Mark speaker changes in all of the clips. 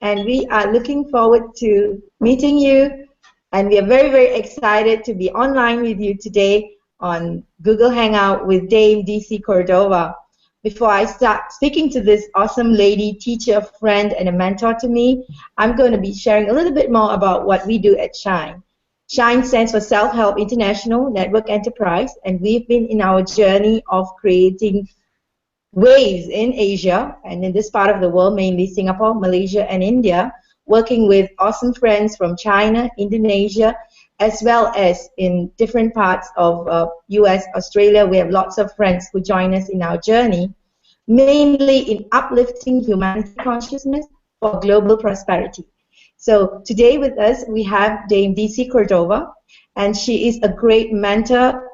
Speaker 1: and we are looking forward to meeting you. And we are very, very excited to be online with you today on Google Hangout with Dame DC Cordova. Before I start speaking to this awesome lady, teacher, friend, and a mentor to me, I'm going to be sharing a little bit more about what we do at Shine. Shine stands for Self-Help International Network Enterprise, and we've been in our journey of creating waves in Asia and in this part of the world, mainly Singapore, Malaysia, and India, working with awesome friends from China, Indonesia, as well as in different parts of US, Australia. We have lots of friends who join us in our journey, mainly in uplifting humanity consciousness for global prosperity. So today with us, we have Dame DC Cordova, and she is a great mentor,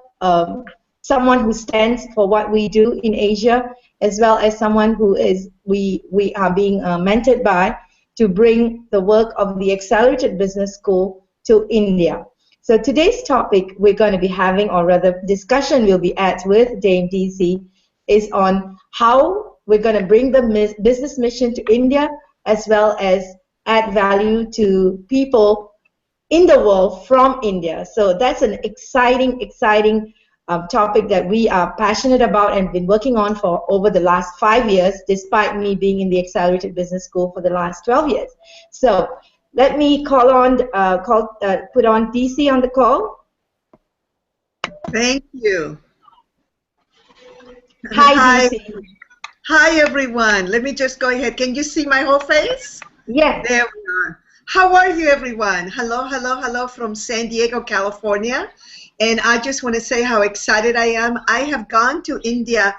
Speaker 1: someone who stands for what we do in Asia, as well as someone who is we are being mentored by to bring the work of the Accelerated Business School to India. So today's topic we're going to be having, or rather discussion we'll be at with Dame DC, is on how we're going to bring the business mission to India, as well as add value to people in the world from India. So that's an exciting topic that we are passionate about and been working on for over the last 5 years, despite me being in the Accelerated Business School for the last 12 years. So let me put on DC on the call.
Speaker 2: Thank you.
Speaker 1: Hi, DC.
Speaker 2: Hi, everyone. Let me just go ahead. Can you see my whole face?
Speaker 1: Yes.
Speaker 2: There we are. How are you, everyone? Hello from San Diego, California. And I just want to say how excited I am. I have gone to India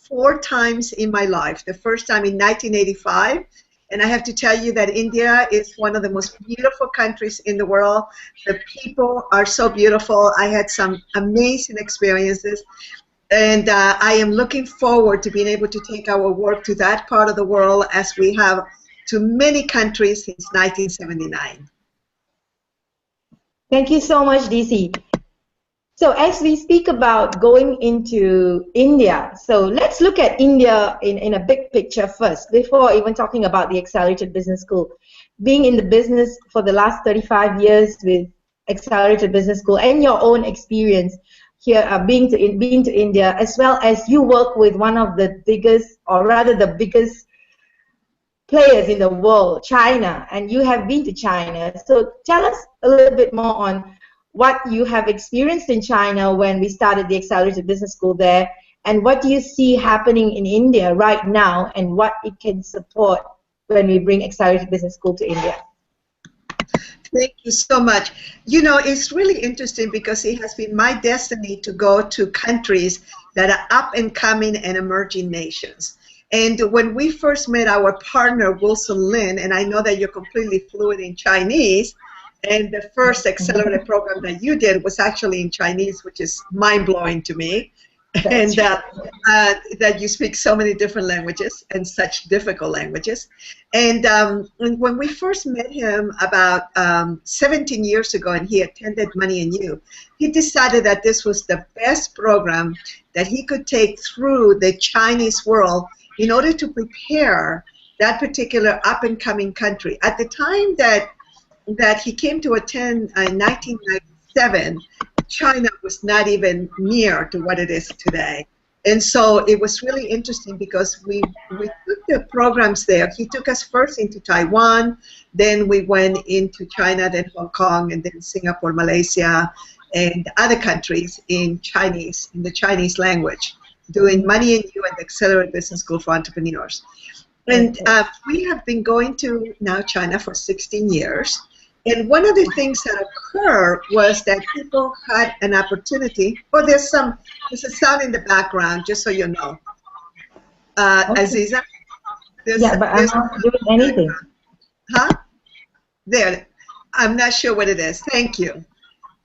Speaker 2: 4 times in my life. The first time in 1985. And I have to tell you that India is one of the most beautiful countries in the world. The people are so beautiful. I had some amazing experiences. And I am looking forward to being able to take our work to that part of the world, as we have to many countries since 1979.
Speaker 1: Thank you so much, DC. So as we speak about going into India, so let's look at India in a big picture first, before even talking about the Accelerated Business School. Being in the business for the last 35 years with Accelerated Business School, and your own experience here, being to India, as well as you work with one of the biggest, or rather the biggest players in the world, China, and you have been to China. So tell us a little bit more on what you have experienced in China when we started the Accelerated Business School there, and what do you see happening in India right now, and what it can support when we bring Accelerated Business School to India.
Speaker 2: Thank you so much. You know, it's really interesting because it has been my destiny to go to countries that are up and coming and emerging nations. And when we first met our partner, Wilson Lin, and I know that you're completely fluent in Chinese, and the first accelerated program that you did was actually in Chinese, which is mind-blowing to me. And that you speak so many different languages, and such difficult languages. And when we first met him about 17 years ago, and he attended Money and You, he decided that this was the best program that he could take through the Chinese world in order to prepare that particular up-and-coming country. At the time that he came to attend in 1997, China was not even near to what it is today. And so it was really interesting because we took the programs there. He took us first into Taiwan, then we went into China, then Hong Kong, and then Singapore, Malaysia, and other countries in Chinese, in the Chinese language, doing Money and You and the Accelerated Business School for Entrepreneurs. And we have been going to now China for 16 years. And one of the things that occurred was that people had an opportunity. Oh, there's a sound in the background, just so you know. Okay. Aziza?
Speaker 1: Yeah, but I'm not doing anything.
Speaker 2: Huh? There. I'm not sure what it is. Thank you.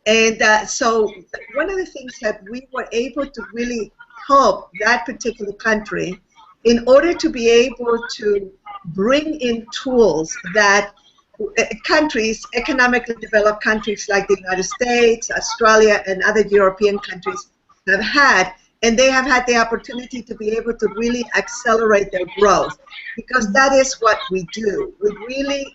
Speaker 2: And so one of the things that we were able to really help that particular country in order to be able to bring in tools that countries, economically developed countries like the United States, Australia, and other European countries have had and they have had the opportunity to be able to really accelerate their growth, because that is what we do. We really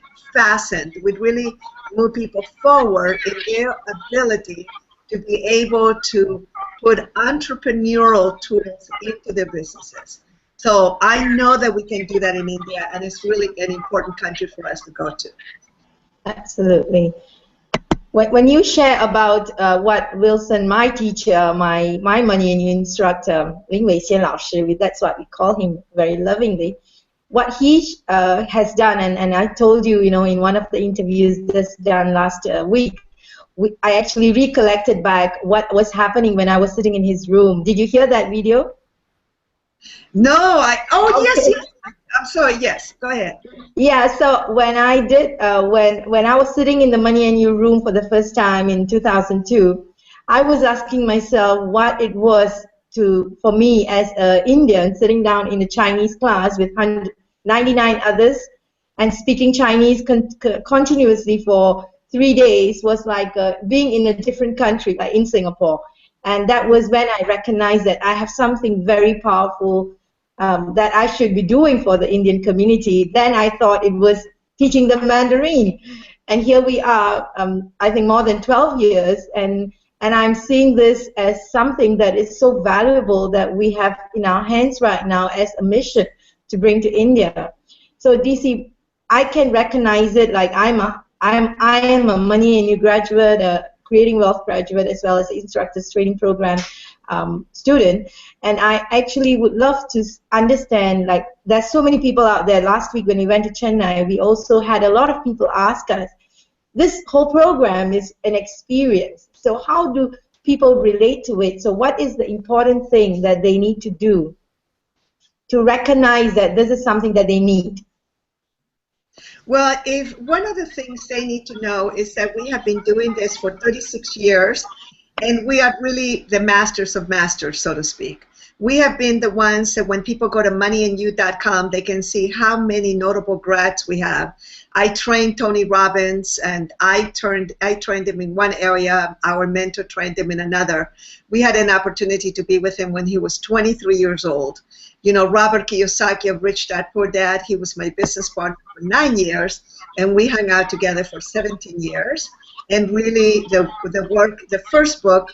Speaker 2: we really move people forward in their ability to be able to put entrepreneurial tools into their businesses. So I know that we can do that in India, and it's really an important country for us to go to.
Speaker 1: Absolutely. When you share about what Wilson, my teacher, my money and you instructor, Lin Weixian 老师, that's what we call him very lovingly, what he has done, and I told you, in one of the interviews that's done last week, I actually recollected back what was happening when I was sitting in his room. Did you hear that video?
Speaker 2: No,
Speaker 1: Okay.
Speaker 2: yes. I'm sorry, yes, go ahead.
Speaker 1: Yeah, so when I did, when I was sitting in the Money and You room for the first time in 2002, I was asking myself what it was for me as an Indian sitting down in a Chinese class with 99 others and speaking Chinese continuously for 3 days was like being in a different country, like in Singapore. And that was when I recognized that I have something very powerful that I should be doing for the Indian community. Then I thought it was teaching them Mandarin. And here we are, I think more than 12 years, and I'm seeing this as something that is so valuable that we have in our hands right now as a mission to bring to India. So DC, I can recognize it like I am a Money and You graduate, a Creating Wealth graduate, as well as the Instructors Training Program student, and I actually would love to understand, like, there's so many people out there. Last week when we went to Chennai, we also had a lot of people ask us, this whole program is an experience, so how do people relate to it? So what is the important thing that they need to do to recognize that this is something that they need?
Speaker 2: Well, if one of the things they need to know is that we have been doing this for 36 years, and we are really the masters of masters, so to speak. We have been the ones that when people go to moneyandyou.com, they can see how many notable grads we have. I trained Tony Robbins, and I trained him in one area. Our mentor trained him in another. We had an opportunity to be with him when he was 23 years old. Robert Kiyosaki of Rich Dad Poor Dad, he was my business partner for 9 years, and we hung out together for 17 years. And really, the first book,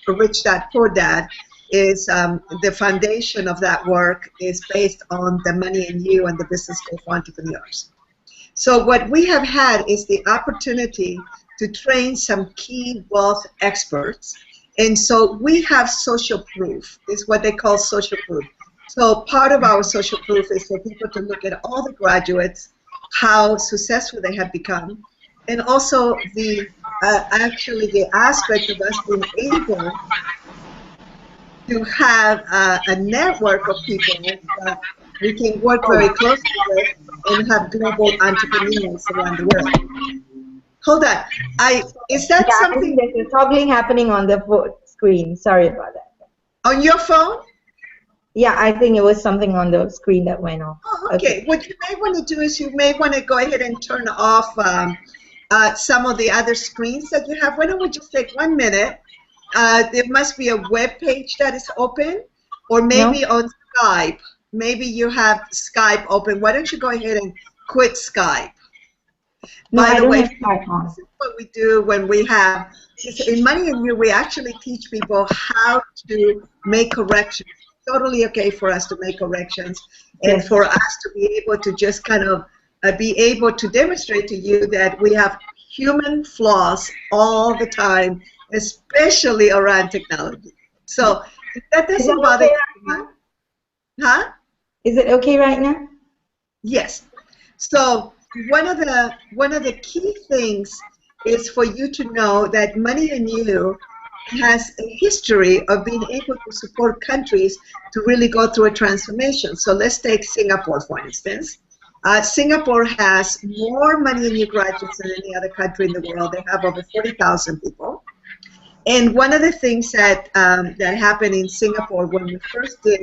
Speaker 2: Rich Dad Poor Dad, is the foundation of that work is based on the Money and You and the Business School for Entrepreneurs. So what we have had is the opportunity to train some key wealth experts. And so we have social proof, is what they call social proof. So part of our social proof is for people to look at all the graduates, how successful they have become, and also actually the aspect of us being able to have a network of people that we can work very closely with and have global entrepreneurs around the world. Hold on. Is that something?
Speaker 1: There's a toggling happening on the screen. Sorry about that.
Speaker 2: On your phone?
Speaker 1: Yeah, I think it was something on the screen that went off.
Speaker 2: Oh, okay. What you may want to do is you may want to go ahead and turn off some of the other screens that you have. Why don't we just take 1 minute? There must be a web page that is open, or maybe on Skype. Maybe you have Skype open. Why don't you go ahead and quit Skype?
Speaker 1: No,
Speaker 2: By
Speaker 1: I
Speaker 2: the
Speaker 1: don't
Speaker 2: way,
Speaker 1: have Skype on.
Speaker 2: this is what we do when we have, in Money and You, we actually teach people how to make corrections. Totally okay for us to make corrections, and for us to be able to just kind of be able to demonstrate to you that we have human flaws all the time, especially around technology. So if that doesn't bother you, huh?
Speaker 1: Is it okay right now?
Speaker 2: Yes. So one of the key things is for you to know that Money and You has a history of being able to support countries to really go through a transformation. So let's take Singapore, for instance. Singapore has more Money and You graduates than any other country in the world. They have over 40,000 people. And one of the things that happened in Singapore when we first did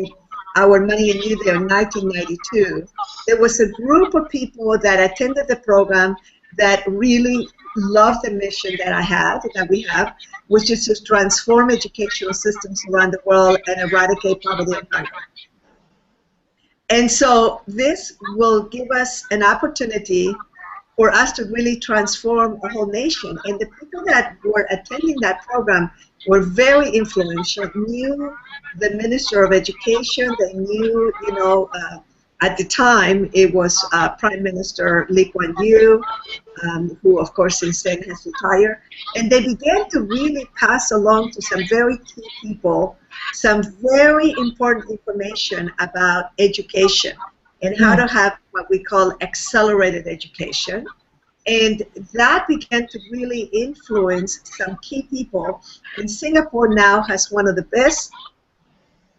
Speaker 2: our Money and You there in 1992, there was a group of people that attended the program that really love the mission that we have, which is to transform educational systems around the world and eradicate poverty and hunger. And so this will give us an opportunity for us to really transform a whole nation. And the people that were attending that program were very influential, knew the Minister of Education, they knew, at the time it was Prime Minister Lee Kuan Yew, who of course since then has retired. And they began to really pass along to some very key people some very important information about education and how to have what we call accelerated education. And that began to really influence some key people. And Singapore now has one of the best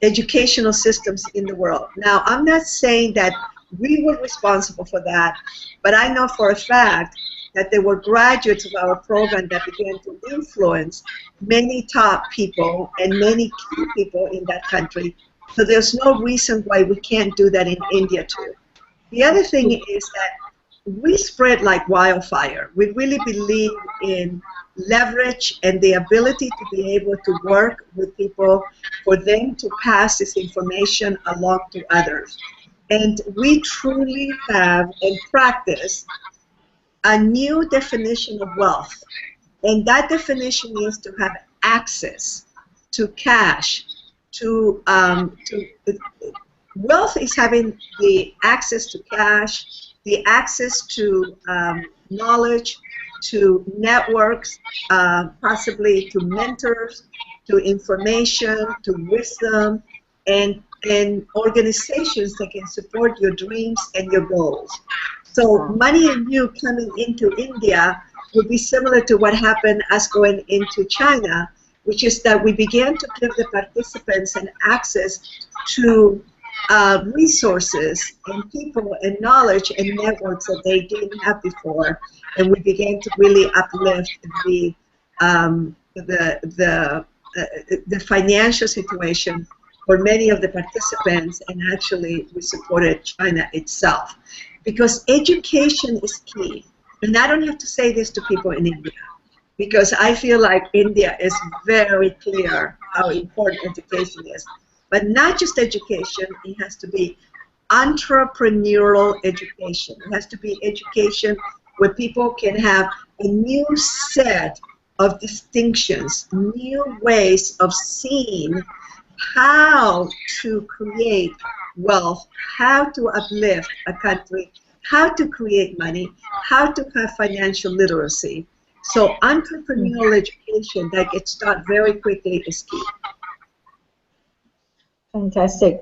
Speaker 2: educational systems in the world. Now, I'm not saying that we were responsible for that, but I know for a fact that there were graduates of our program that began to influence many top people and many key people in that country. So there's no reason why we can't do that in India too. The other thing is that we spread like wildfire. We really believe in leverage and the ability to be able to work with people for them to pass this information along to others. And we truly have and practice a new definition of wealth. And that definition is to have access to cash, wealth is having the access to cash, the access to knowledge, to networks, possibly to mentors, to information, to wisdom, and organizations that can support your dreams and your goals. So Money and You coming into India would be similar to what happened us going into China, which is that we began to give the participants an access to resources and people and knowledge and networks that they didn't have before, and we began to really uplift the financial situation for many of the participants, and actually we supported China itself. Because education is key. And I don't have to say this to people in India, because I feel like India is very clear how important education is. But not just education, it has to be entrepreneurial education. It has to be education where people can have a new set of distinctions, new ways of seeing how to create wealth, how to uplift a country, how to create money, how to have financial literacy. So entrepreneurial education that gets started very quickly is key.
Speaker 1: Fantastic.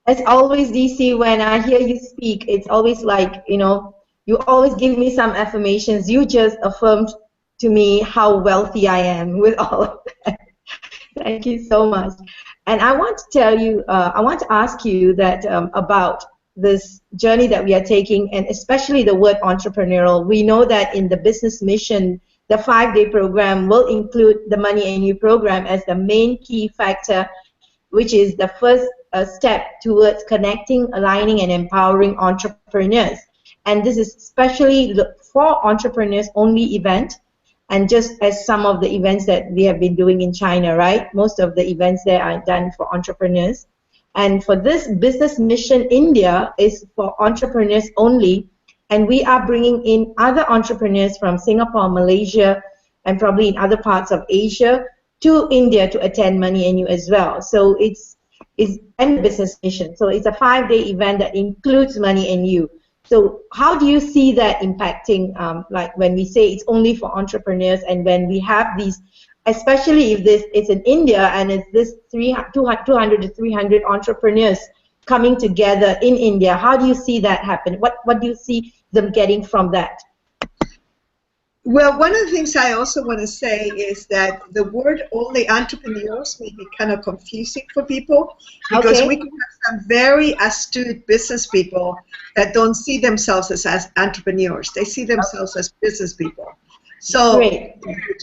Speaker 1: As always, DC, when I hear you speak, it's always like, you always give me some affirmations. You just affirmed to me how wealthy I am with all of that. Thank you so much. And I want to tell you, I want to ask you that about this journey that we are taking, and especially the word entrepreneurial. We know that in the business mission, the 5-day program will include the Money and You program as the main key factor, which is the first step towards connecting, aligning, and empowering entrepreneurs. And this is especially for entrepreneurs only event. And just as some of the events that we have been doing in China, right? Most of the events there are done for entrepreneurs. And for this business mission, India is for entrepreneurs only. And we are bringing in other entrepreneurs from Singapore, Malaysia, and probably in other parts of Asia to India to attend Money and You as well. So it's and business mission. So it's a 5-day event that includes Money and You. So how do you see that impacting, like when we say it's only for entrepreneurs, and when we have these, especially if it's in India and it's this 200 to 300 entrepreneurs coming together in India, how do you see that happen? What do you see them getting from that?
Speaker 2: Well, one of the things I also want to say is that the word only entrepreneurs may be kind of confusing for people, because we can have some very astute business people that don't see themselves as entrepreneurs. They see themselves as business people. So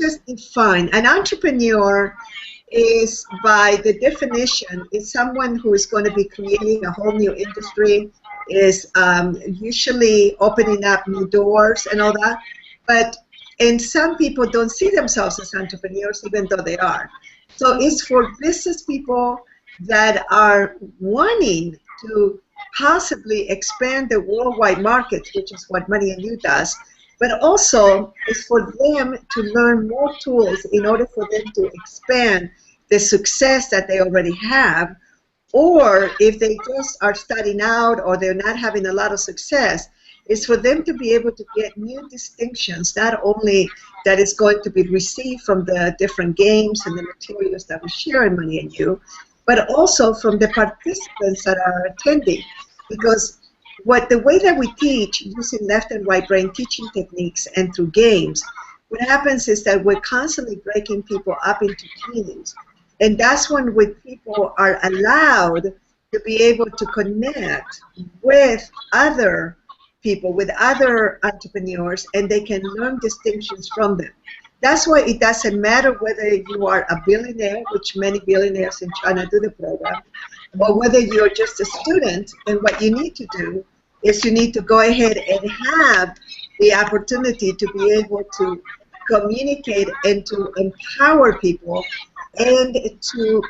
Speaker 2: just define. An entrepreneur is, by the definition, is someone who is going to be creating a whole new industry, is usually opening up new doors and all that. And some people don't see themselves as entrepreneurs, even though they are. So it's for business people that are wanting to possibly expand the worldwide market, which is what Money and You does, but also it's for them to learn more tools in order for them to expand the success that they already have, or if they just are starting out or they're not having a lot of success, is for them to be able to get new distinctions, not only that is going to be received from the different games and the materials that we share in Money and You, but also from the participants that are attending. Because the way that we teach, using left and right brain teaching techniques and through games, what happens is that we're constantly breaking people up into teams. And that's when people are allowed to be able to connect with other people, with other entrepreneurs, and they can learn distinctions from them. That's why it doesn't matter whether you are a billionaire, which many billionaires in China do the program, or whether you're just a student. And what you need to do is you need to go ahead and have the opportunity to be able to communicate and to empower people and to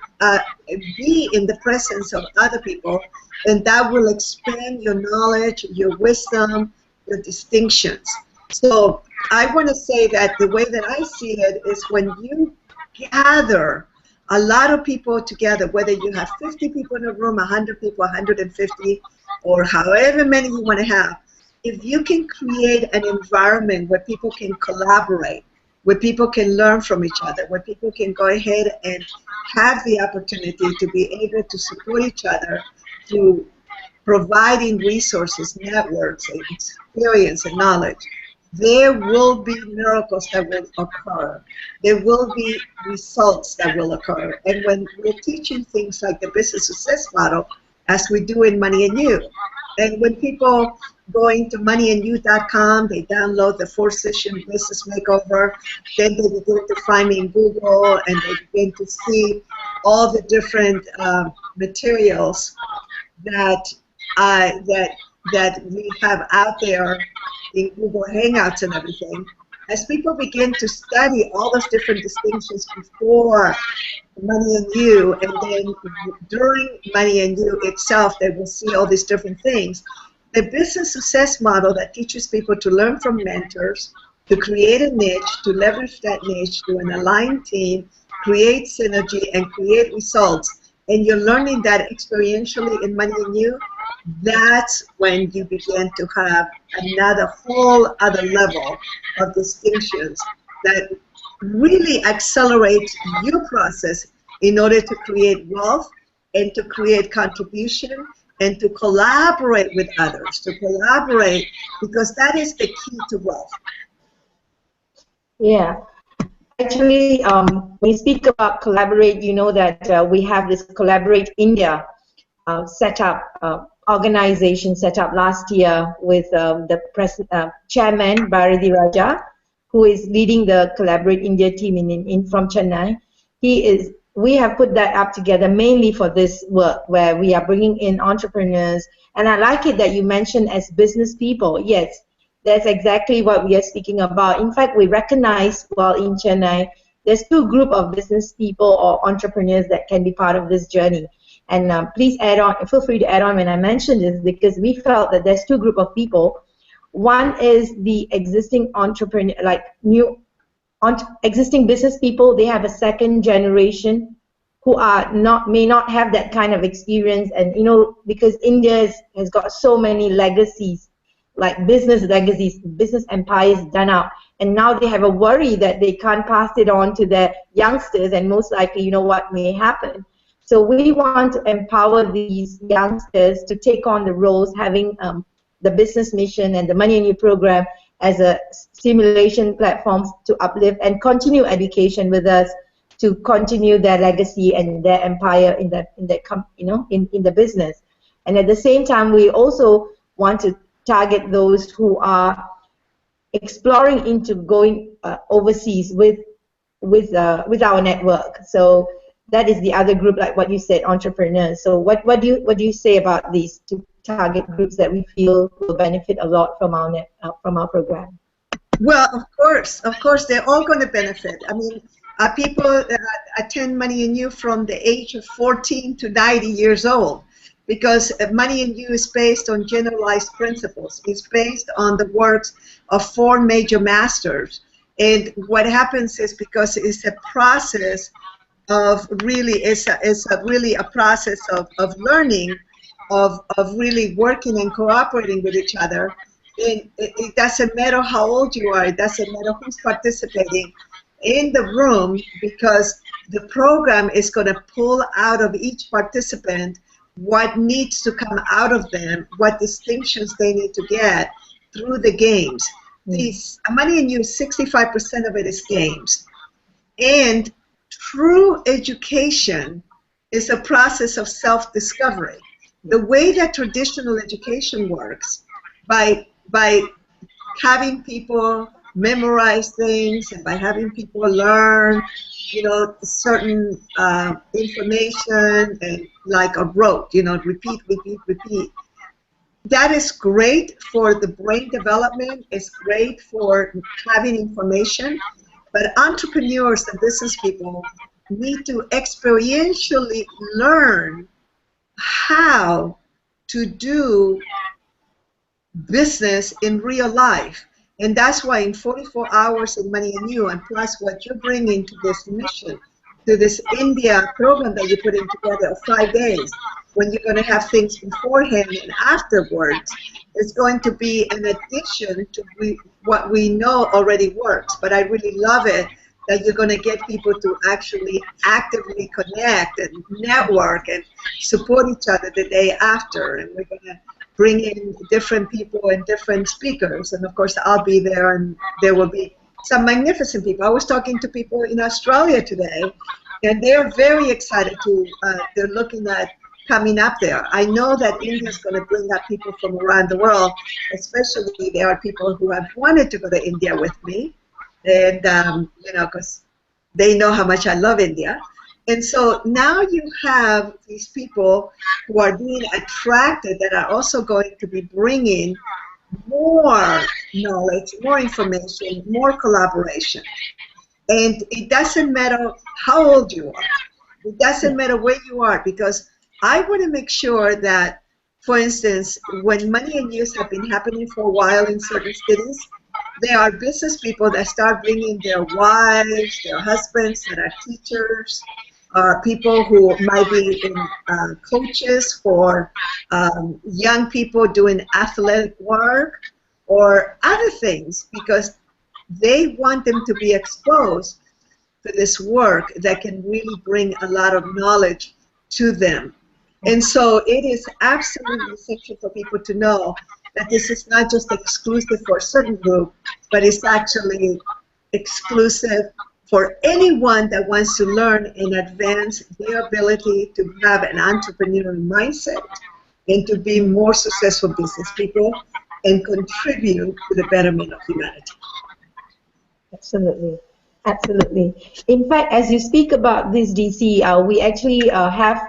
Speaker 2: be in the presence of other people, and that will expand your knowledge, your wisdom, your distinctions. So I want to say that the way that I see it is when you gather a lot of people together, whether you have 50 people in a room, 100 people, 150, or however many you want to have, if you can create an environment where people can collaborate, where people can learn from each other, where people can go ahead and have the opportunity to be able to support each other through providing resources, networks, and experience and knowledge, there will be miracles that will occur. There will be results that will occur. And when we're teaching things like the business success model, as we do in Money and You, and when people go into moneyandyou.com, they download the 4-session business makeover, then they begin to find me in Google, and they begin to see all the different materials that we have out there in Google Hangouts and everything. As people begin to study all those different distinctions before Money and You, and then during Money and You itself, they will see all these different things. The business success model that teaches people to learn from mentors, to create a niche, to leverage that niche to an aligned team, create synergy, and create results, and you're learning that experientially in Money and You, that's when you begin to have another whole other level of distinctions that really accelerate your process in order to create wealth and to create contribution and to collaborate with others, to collaborate, because that is the key to wealth.
Speaker 1: Yeah. Actually, when you speak about collaborate, you know that we have this Collaborate India set up, organization set up last year with the chairman, Bharati Raja, who is leading the Collaborate India team from Chennai. We have put that up together mainly for this work, where we are bringing in entrepreneurs. And I like it that you mentioned as business people. Yes, that's exactly what we are speaking about. In fact, we recognize, well, in Chennai, there's two groups of business people or entrepreneurs that can be part of this journey. And please add on, feel free to add on when I mention this, because we felt that there's two groups of people. One is the existing entrepreneur, like existing business people. They have a second generation who are may not have that kind of experience, and because India has got so many legacies, like business legacies, business empires done out, and now they have a worry that they can't pass it on to their youngsters, and most likely, what may happen. So we want to empower these youngsters to take on the roles, having the business mission and the Money and You program as a stimulation platform to uplift and continue education with us, to continue their legacy and their empire in the business. And at the same time, we also want to target those who are exploring into going overseas with our network. So that is the other group, like what you said, entrepreneurs. So what do you say about these two target groups that we feel will benefit a lot from our program?
Speaker 2: Well, of course, they're all going to benefit. I mean, people attend Money and You from the age of 14 to 90 years old because Money and You is based on generalized principles. It's based on the works of four major masters. And what happens is because it's a process of really, really a process of learning, of really working and cooperating with each other. It doesn't matter how old you are, it doesn't matter who's participating in the room, because the program is going to pull out of each participant what needs to come out of them, what distinctions they need to get through the games. These Money and You, 65% of it is games. And true education is a process of self-discovery. The way that traditional education works, by having people memorize things and by having people learn, you know, certain information and like a rote, you know, repeat, repeat, repeat. That is great for the brain development. It's great for having information. But entrepreneurs and business people need to experientially learn how to do business in real life. And that's why in 44 hours in Money and You, and plus what you're bringing to this mission, to this India program that you're putting together of 5 days, when you're going to have things beforehand and afterwards, it's going to be an addition to what we know already works. But I really love it that you're going to get people to actually actively connect and network and support each other the day after. And we're going to bring in different people and different speakers. And of course, I'll be there, and there will be some magnificent people. I was talking to people in Australia today, and they're very excited they're looking at coming up there. I know that India is going to bring up people from around the world, especially there are people who have wanted to go to India with me, and you know, because they know how much I love India. And so now you have these people who are being attracted that are also going to be bringing more knowledge, more information, more collaboration. And it doesn't matter how old you are. It doesn't matter where you are, because I want to make sure that, for instance, when Money and Youth have been happening for a while in certain cities, there are business people that start bringing their wives, their husbands that are teachers, people who might be in coaches for young people doing athletic work or other things, because they want them to be exposed to this work that can really bring a lot of knowledge to them. And so it is absolutely essential for people to know that this is not just exclusive for a certain group, but it's actually exclusive for anyone that wants to learn and advance their ability to have an entrepreneurial mindset and to be more successful business people and contribute to the betterment of humanity.
Speaker 1: Absolutely. Absolutely. In fact, as you speak about this, DC, we actually have,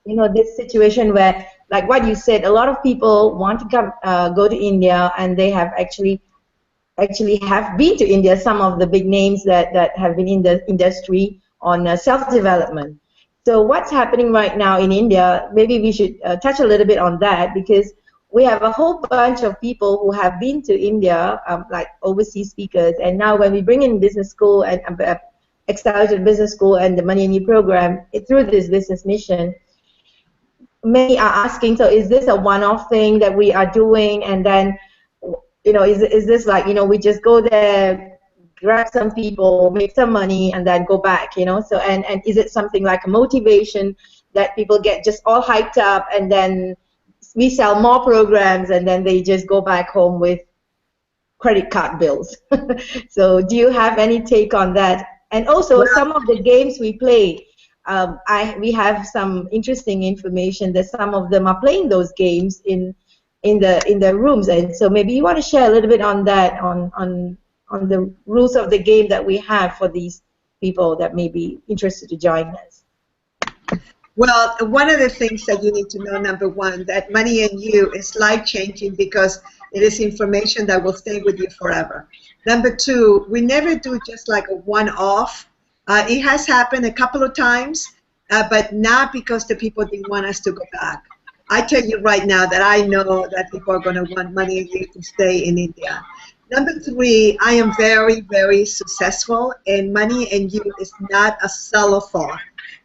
Speaker 1: you know, this situation where, like what you said, a lot of people want to come, go to India, and they have actually have been to India, some of the big names that have been in the industry on self-development. So what's happening right now in India, maybe we should touch a little bit on that, because we have a whole bunch of people who have been to India, like overseas speakers, and now when we bring in business school and Accelerated Business School and the Money and You program, through this business mission, many are asking, so is this a one-off thing that we are doing, and then, you know, is this like, you know, we just go there, grab some people, make some money, and then go back, you know? So, and is it something like a motivation that people get just all hyped up, and then we sell more programs, and then they just go back home with credit card bills? So do you have any take on that? And also, some of the games we play, we have some interesting information that some of them are playing those games in the rooms, and so maybe you want to share a little bit on that, on the rules of the game that we have for these people that may be interested to join us.
Speaker 2: Well, one of the things that you need to know, number one, that Money and You is life-changing because It is information that will stay with you forever. Number two, we never do just like a one-off. It has happened a couple of times, but not because the people didn't want us to go back. I tell you right now that I know that people are going to want Money and You to stay in India. Number three, I am very, very successful, and Money and You is not a sell-off.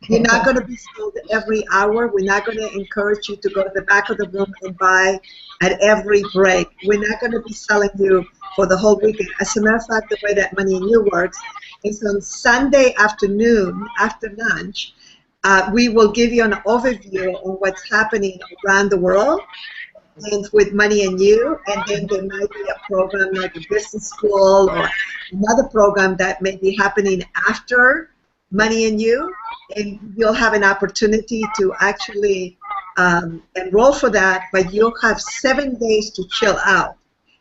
Speaker 2: You're not going to be sold every hour. We're not going to encourage you to go to the back of the room and buy at every break. We're not going to be selling you for the whole weekend. As a matter of fact, the way that Money and You works is on Sunday afternoon, after lunch, we will give you an overview on what's happening around the world and with Money and You, and then there might be a program like a business school or another program that may be happening after Money and You, and you'll have an opportunity to actually enroll for that, but you'll have 7 days to chill out.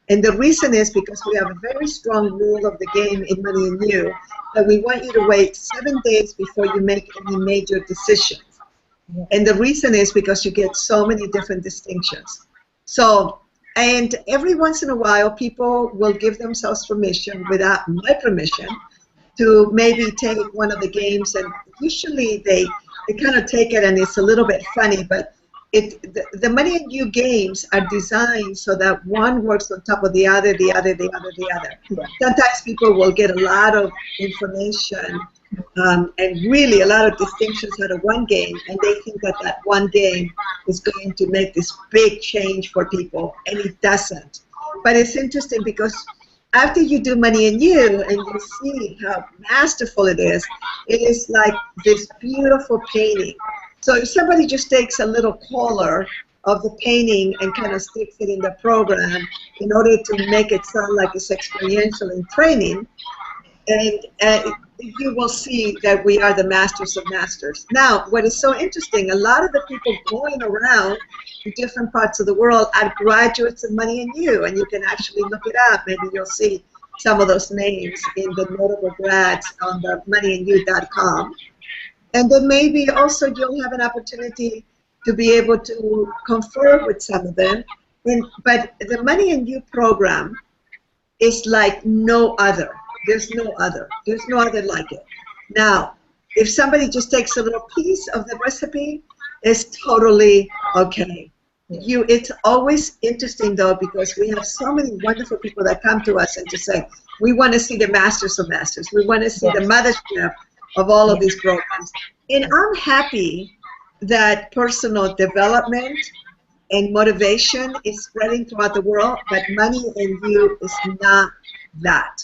Speaker 2: And the reason is because we have a very strong rule of the game in Money and You that we want you to wait 7 days before you make any major decisions. And the reason is because you get so many different distinctions. So, and every once in a while, people will give themselves permission without my permission to maybe take one of the games, and usually they kind of take it and it's a little bit funny, but the Money and You games are designed so that one works on top of the other, the other, the other, the other. Yeah. Sometimes people will get a lot of information and really a lot of distinctions out of one game, and they think that that one game is going to make this big change for people, and it doesn't. But it's interesting because after you do Money and You and you see how masterful it is like this beautiful painting. So if somebody just takes a little color of the painting and kind of sticks it in the program in order to make it sound like it's experiential in training, and you will see that we are the masters of masters. Now, what is so interesting, a lot of the people going around in different parts of the world are graduates of Money and You, and you can actually look it up. Maybe you'll see some of those names in the notable grads on the moneyandyou.com. And then maybe also you'll have an opportunity to be able to confer with some of them. But the Money and You program is like no other. There's no other. There's no other like it. Now, if somebody just takes a little piece of the recipe, it's totally okay. It's always interesting, though, because we have so many wonderful people that come to us and just say, we want to see the masters of masters. We want to see the mothership of all of these programs. And I'm happy that personal development and motivation is spreading throughout the world, but Money and You is not that.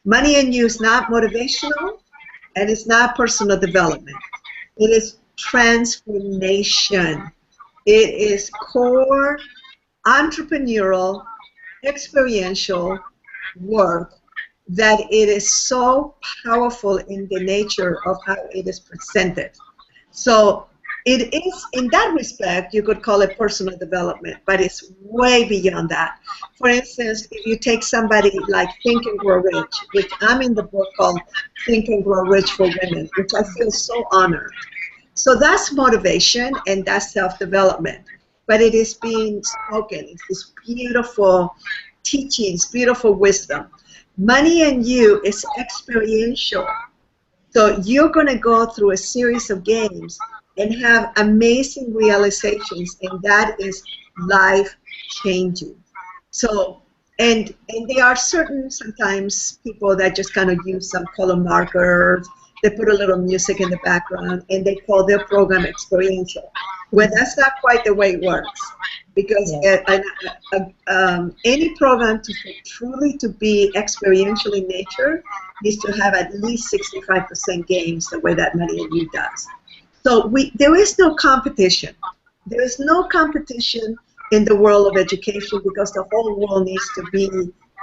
Speaker 2: Money and You is not motivational, and it's not personal development. It is transformation. It is core entrepreneurial, experiential work that it is so powerful in the nature of how it is presented. So it is, in that respect, you could call it personal development, but it's way beyond that. For instance, if you take somebody like Think and Grow Rich, which I'm in the book called Think and Grow Rich for Women, which I feel so honored. So that's motivation and that's self-development. But it is being spoken. It's this beautiful teachings, beautiful wisdom. Money and You is experiential. So you're going to go through a series of games and have amazing realizations, and that is life-changing. So, and there are certain, sometimes, people that just kind of use some color markers, they put a little music in the background, and they call their program experiential. Well, that's not quite the way it works, because any program truly to be experiential in nature needs to have at least 65% games, the way that Money and You does. So there is no competition. There is no competition in the world of education, because the whole world needs to be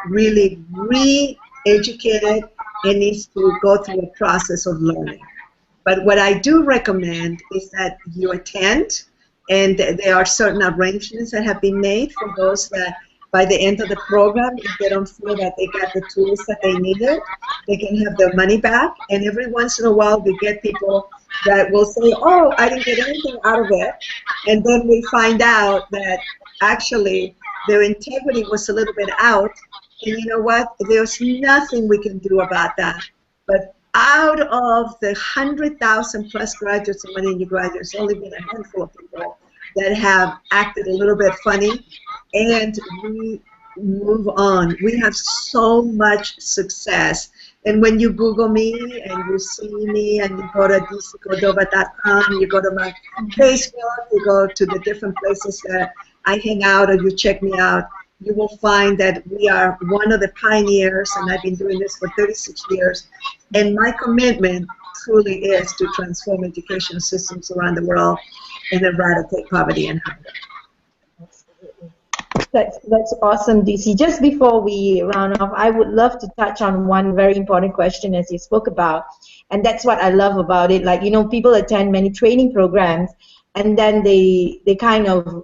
Speaker 2: really re-educated and needs to go through a process of learning. But what I do recommend is that you attend, and there are certain arrangements that have been made for those that by the end of the program, if they don't feel that they got the tools that they needed, they can have their money back. And every once in a while, we get people that will say, oh, I didn't get anything out of it. And then we find out that actually their integrity was a little bit out. And you know what? There's nothing we can do about that. But out of the 100,000 plus graduates and many graduates, there's only been a handful of people that have acted a little bit funny, and we move on. We have so much success. And when you Google me and you see me and you go to dccordova.com, you go to my Facebook, you go to the different places that I hang out, or you check me out, you will find that we are one of the pioneers, and I've been doing this for 36 years. And my commitment truly is to transform education systems around the world and eradicate poverty and hunger.
Speaker 1: That's awesome, DC. Just before we round off, I would love to touch on one very important question as you spoke about, and that's what I love about it. Like, you know, people attend many training programs, and then they kind of,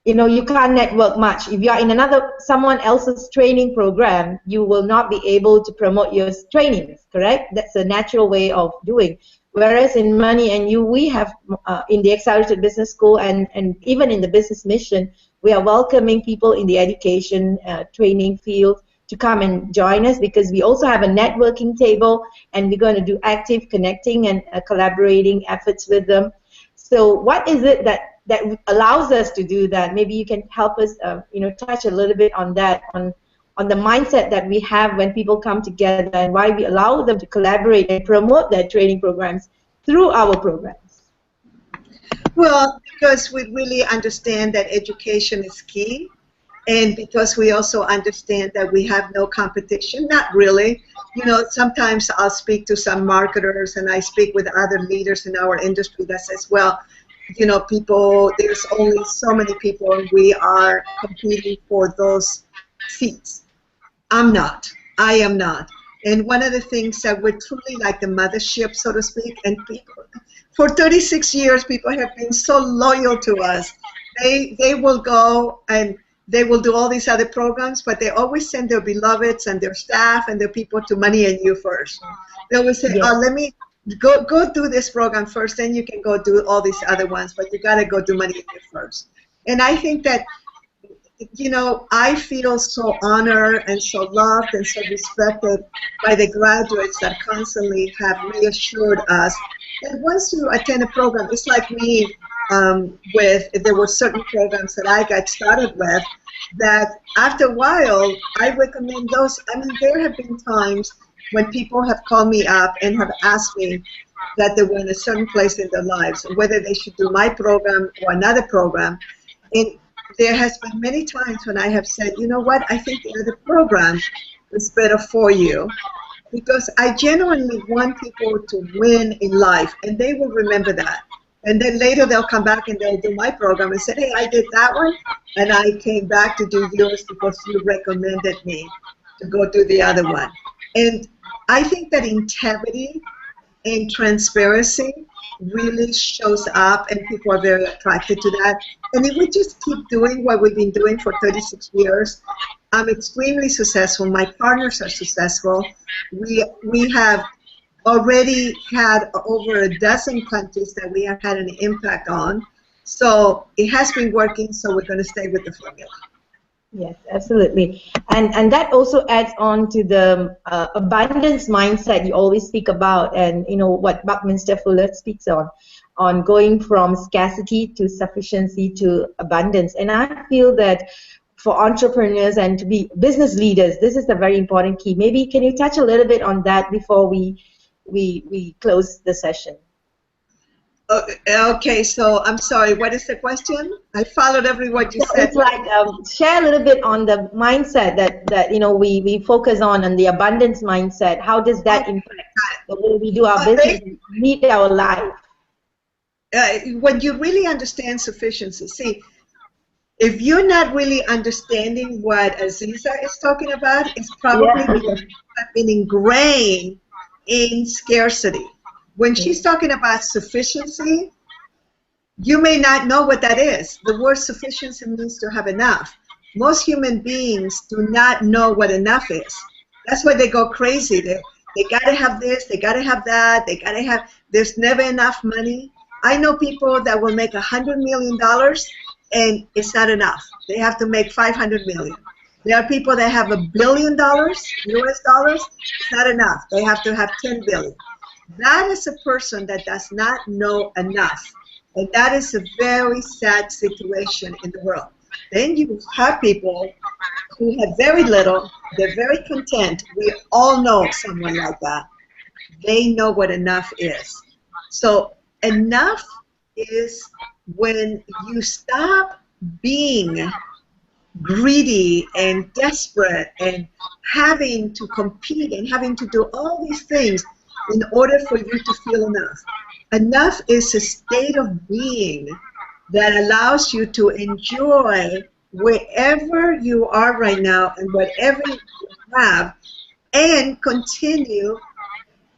Speaker 1: you know, you can't network much. If you are in someone else's training program, you will not be able to promote your trainings, correct? That's a natural way of doing. Whereas in Money and You, we have, in the Accelerated Business School and even in the Business Mission, we are welcoming people in the education training field to come and join us, because we also have a networking table, and we're going to do active connecting and collaborating efforts with them. So what is it that allows us to do that? Maybe you can help us you know, touch a little bit on that, on the mindset that we have when people come together, and why we allow them to collaborate and promote their training programs through our programs.
Speaker 2: Well, because we really understand that education is key, and because we also understand that we have no competition. Not really. You know, sometimes I'll speak to some marketers, and I speak with other leaders in our industry that says, well, you know, there's only so many people, and we are competing for those seats. I'm not. I am not. And one of the things that we're truly like the mothership, so to speak, and people, for 36 years, people have been so loyal to us. They will go and they will do all these other programs, but they always send their beloveds and their staff and their people to Money and You first. They always say, oh, let me go do this program first, then you can go do all these other ones, but you got to go do Money and You first. And I think that, you know, I feel so honored and so loved and so respected by the graduates that constantly have reassured us that once you attend a program, it's like me there were certain programs that I got started with that after a while, I recommend those. I mean, there have been times when people have called me up and have asked me that they were in a certain place in their lives, whether they should do my program or another program. And there has been many times when I have said, you know what, I think the other program is better for you, because I genuinely want people to win in life, and they will remember that. And then later they'll come back and they'll do my program and say, hey, I did that one, and I came back to do yours because you recommended me to go do the other one. And I think that integrity and transparency really shows up, and people are very attracted to that. And if we just keep doing what we've been doing for 36 years, I'm extremely successful. My partners are successful. We have already had over a dozen countries that we have had an impact on. So it has been working, so we're going to stay with the formula.
Speaker 1: Yes, absolutely. And that also adds on to the abundance mindset you always speak about, and you know what Buckminster Fuller speaks on going from scarcity to sufficiency to abundance. And I feel that for entrepreneurs and to be business leaders, this is a very important key. Maybe can you touch a little bit on that before we close the session?
Speaker 2: Okay, so I'm sorry, what is the question? I followed every word you said.
Speaker 1: It's like share a little bit on the mindset that you know we focus on, and the abundance mindset. How does that impact the way we do our business, lead our life?
Speaker 2: When you really understand sufficiency, see, if you're not really understanding what Aziza is talking about, it's probably because you have been ingrained in scarcity. When she's talking about sufficiency, you may not know what that is. The word sufficiency means to have enough. Most human beings do not know what enough is. That's why they go crazy. They got to have this, they got to have that, they got to have, there's never enough money. I know people that will make $100 million and it's not enough. They have to make 500 million. There are people that have $1 billion, US dollars, it's not enough. They have to have 10 billion. That is a person that does not know enough. And that is a very sad situation in the world. Then you have people who have very little, they're very content. We all know someone like that. They know what enough is. So enough is when you stop being greedy and desperate and having to compete and having to do all these things in order for you to feel enough. Enough is a state of being that allows you to enjoy wherever you are right now and whatever you have, and continue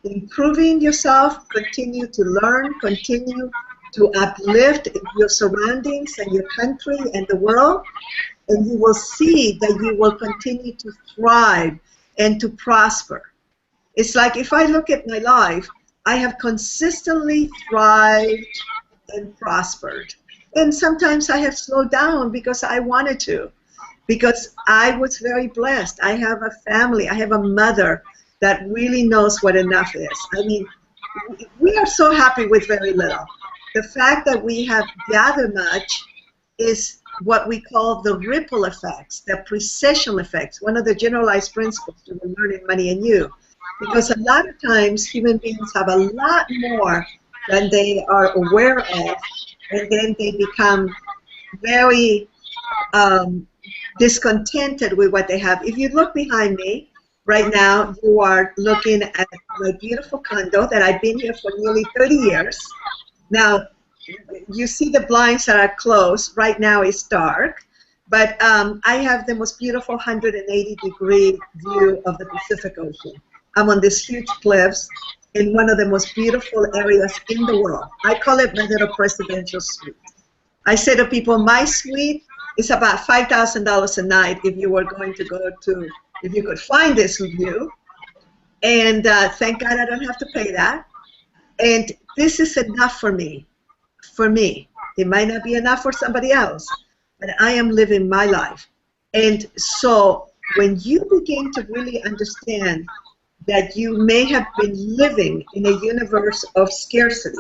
Speaker 2: improving yourself, continue to learn, continue to uplift your surroundings and your country and the world, and you will see that you will continue to thrive and to prosper. It's like if I look at my life, I have consistently thrived and prospered. And sometimes I have slowed down because I wanted to, because I was very blessed. I have a family, I have a mother that really knows what enough is. I mean, we are so happy with very little. The fact that we have gathered much is what we call the ripple effects, the precession effects, one of the generalized principles that we learn in Money and You. Because a lot of times human beings have a lot more than they are aware of, and then they become very discontented with what they have. If you look behind me, right now you are looking at my beautiful condo that I've been here for nearly 30 years. Now, you see the blinds that are closed. Right now it's dark, but I have the most beautiful 180-degree view of the Pacific Ocean. I'm on these huge cliffs in one of the most beautiful areas in the world. I call it my little presidential suite. I say to people, my suite is about $5,000 a night if you were going to go to, if you could find this view. And thank God I don't have to pay that. And this is enough for me. For me. It might not be enough for somebody else, but I am living my life. And so when you begin to really understand that you may have been living in a universe of scarcity,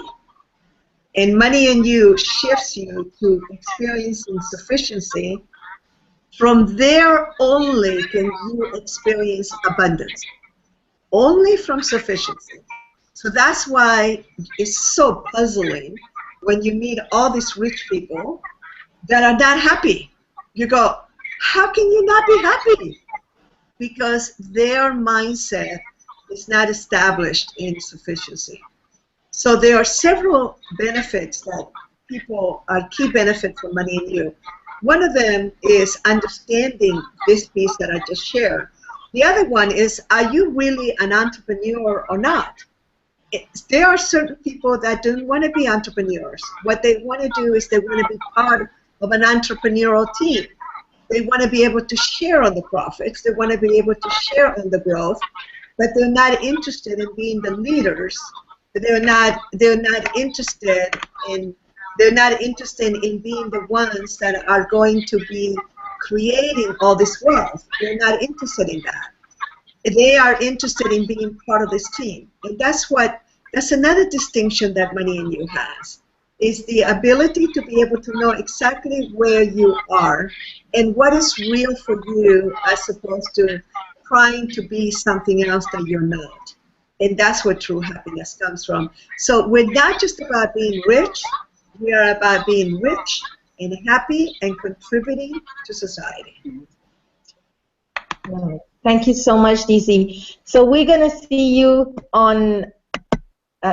Speaker 2: and Money and You shifts you to experiencing sufficiency, from there only can you experience abundance. Only from sufficiency. So that's why it's so puzzling when you meet all these rich people that are not happy. You go, how can you not be happy? Because their mindset is not established in sufficiency. So there are several benefits that people are key benefits from Money and You. One of them is understanding this piece that I just shared. The other one is, are you really an entrepreneur or not? There are certain people that don't want to be entrepreneurs. What they want to do is they want to be part of an entrepreneurial team. They want to be able to share on the profits. They want to be able to share on the growth, but they're not interested in being the leaders. They're not interested in being the ones that are going to be creating all this wealth. They're not interested in that. They are interested in being part of this team. And that's another distinction that Money and You has, is the ability to be able to know exactly where you are and what is real for you as opposed to trying to be something else that you're not. And that's where true happiness comes from. So we're not just about being rich, we are about being rich and happy and contributing to society.
Speaker 1: Wow. Thank you so much, DC. So we're going to see you on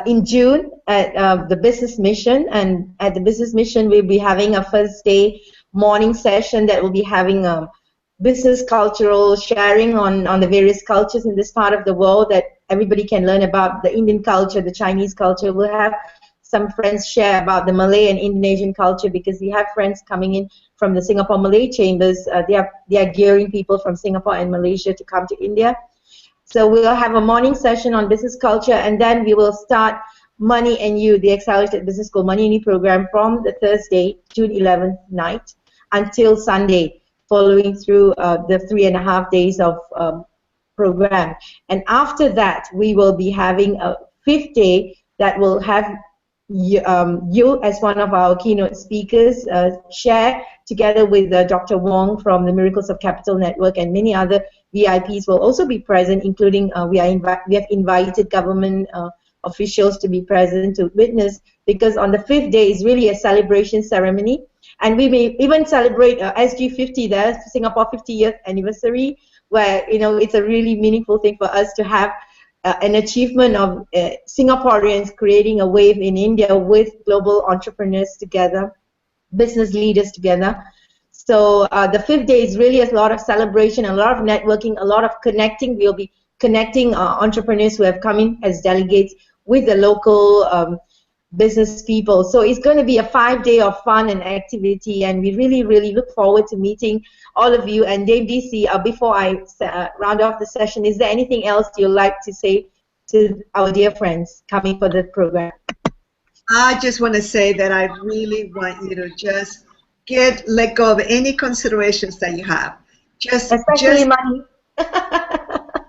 Speaker 1: in June at the Business Mission, and at the Business Mission we'll be having a first day morning session that will be having business cultural sharing on the various cultures in this part of the world that everybody can learn about, the Indian culture, the Chinese culture. We'll have some friends share about the Malay and Indonesian culture, because we have friends coming in from the Singapore Malay Chambers. They are gearing people from Singapore and Malaysia to come to India. So we'll have a morning session on business culture, and then we will start Money and You, the Accelerated Business School Money and You program from the Thursday, June 11th night until Sunday, following through the 3.5 days of program. And after that, we will be having a 5th day that will have you as one of our keynote speakers share together with Dr. Wong from the Miracles of Capital Network, and many other VIPs will also be present, including we have invited government officials to be present to witness, because on the 5th day is really a celebration ceremony, and we may even celebrate SG50, the Singapore 50th anniversary, where it's a really meaningful thing for us to have an achievement of Singaporeans creating a wave in India with global entrepreneurs together, business leaders together. So the 5th day is really a lot of celebration, a lot of networking, a lot of connecting. We'll be connecting entrepreneurs who have come in as delegates with the local business people. So it's going to be a 5-day of fun and activity, and we really, really look forward to meeting all of you. And Dame DC, before I round off the session, is there anything else you'd like to say to our dear friends coming for the program?
Speaker 2: I just want to say that I really want you to just let go of any considerations that you have.
Speaker 1: Especially money.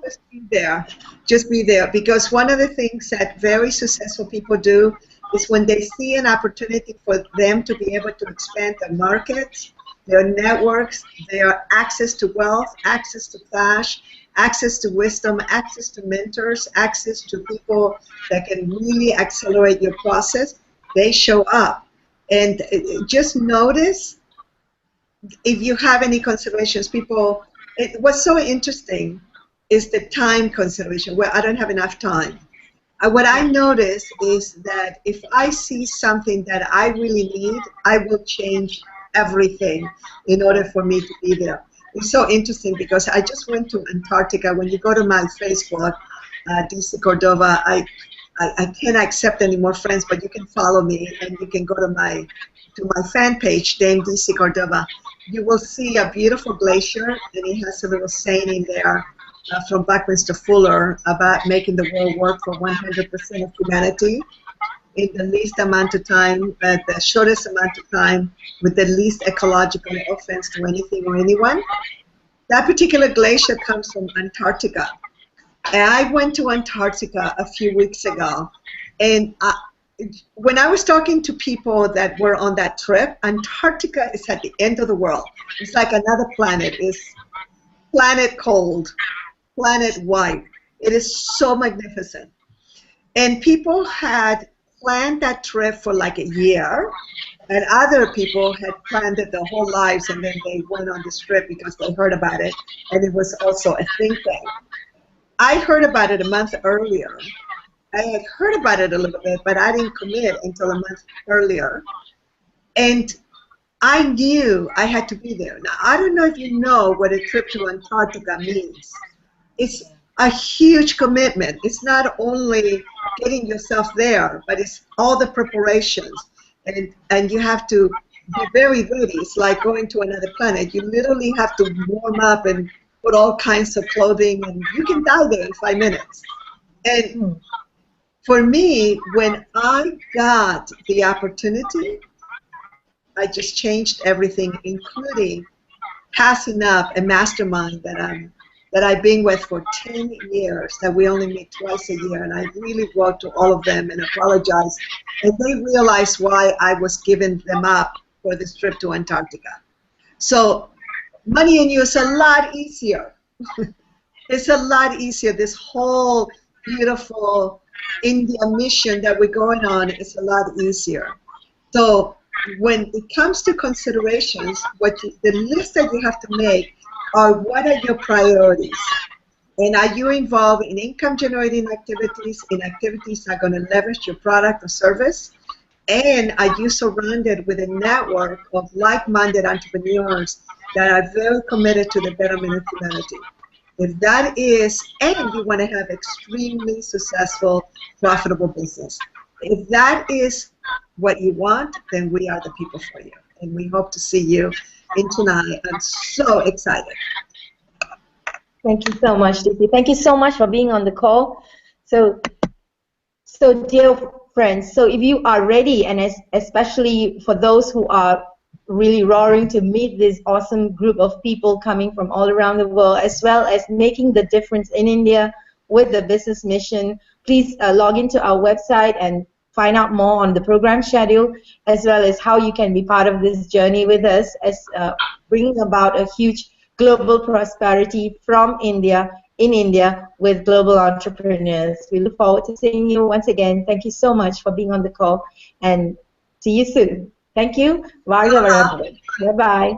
Speaker 2: Just be there. Just be there. Because one of the things that very successful people do is when they see an opportunity for them to be able to expand their markets, their networks, their access to wealth, access to cash, access to wisdom, access to mentors, access to people that can really accelerate your process, they show up. And just notice if you have any considerations. People, what's so interesting is the time consideration, where I don't have enough time. What I notice is that if I see something that I really need, I will change everything in order for me to be there. It's so interesting because I just went to Antarctica. When you go to my Facebook, DC Cordova, I can't accept any more friends, but you can follow me and you can go to my fan page, Dame DC Cordova. You will see a beautiful glacier, and it has a little saying in there from Buckminster Fuller about making the world work for 100% of humanity in the least amount of time, the shortest amount of time, with the least ecological offense to anything or anyone. That particular glacier comes from Antarctica. And I went to Antarctica a few weeks ago, and when I was talking to people that were on that trip, Antarctica is at the end of the world. It's like another planet. It's planet cold, planet white. It is so magnificent. And people had planned that trip for like a year, and other people had planned it their whole lives, and then they went on this trip because they heard about it, and it was also a think tank. I heard about it a month earlier. I had heard about it a little bit, but I didn't commit until a month earlier. And I knew I had to be there. Now, I don't know if you know what a trip to Antarctica means. It's a huge commitment. It's not only getting yourself there, but it's all the preparations. And you have to be very ready. It's like going to another planet. You literally have to warm up and put all kinds of clothing, and you can die there in 5 minutes. And for me, when I got the opportunity, I just changed everything, including passing up a mastermind that I've been with for 10 years, that we only meet twice a year, and I really wrote to all of them and apologized, and they realized why I was giving them up for this trip to Antarctica. So Money and You is a lot easier. It's a lot easier. This whole beautiful India mission that we're going on is a lot easier. So when it comes to considerations, the list that you have to make are, what are your priorities? And are you involved in income generating activities, in activities that are going to leverage your product or service? And are you surrounded with a network of like-minded entrepreneurs that are very committed to the betterment of humanity? If that is, and you want to have extremely successful, profitable business. If that is what you want, then we are the people for you. And we hope to see you in Chennai. I'm so excited.
Speaker 1: Thank you so much, DC. Thank you so much for being on the call. So So, dear friends, so if you are ready, and especially for those who are really roaring to meet this awesome group of people coming from all around the world, as well as making the difference in India with the business mission, please log into our website and find out more on the program schedule, as well as how you can be part of this journey with us as bringing about a huge global prosperity from India, in India, with global entrepreneurs. We look forward to seeing you once again. Thank you so much for being on the call, and see you soon. Thank you. Varga Varamada. Bye-bye.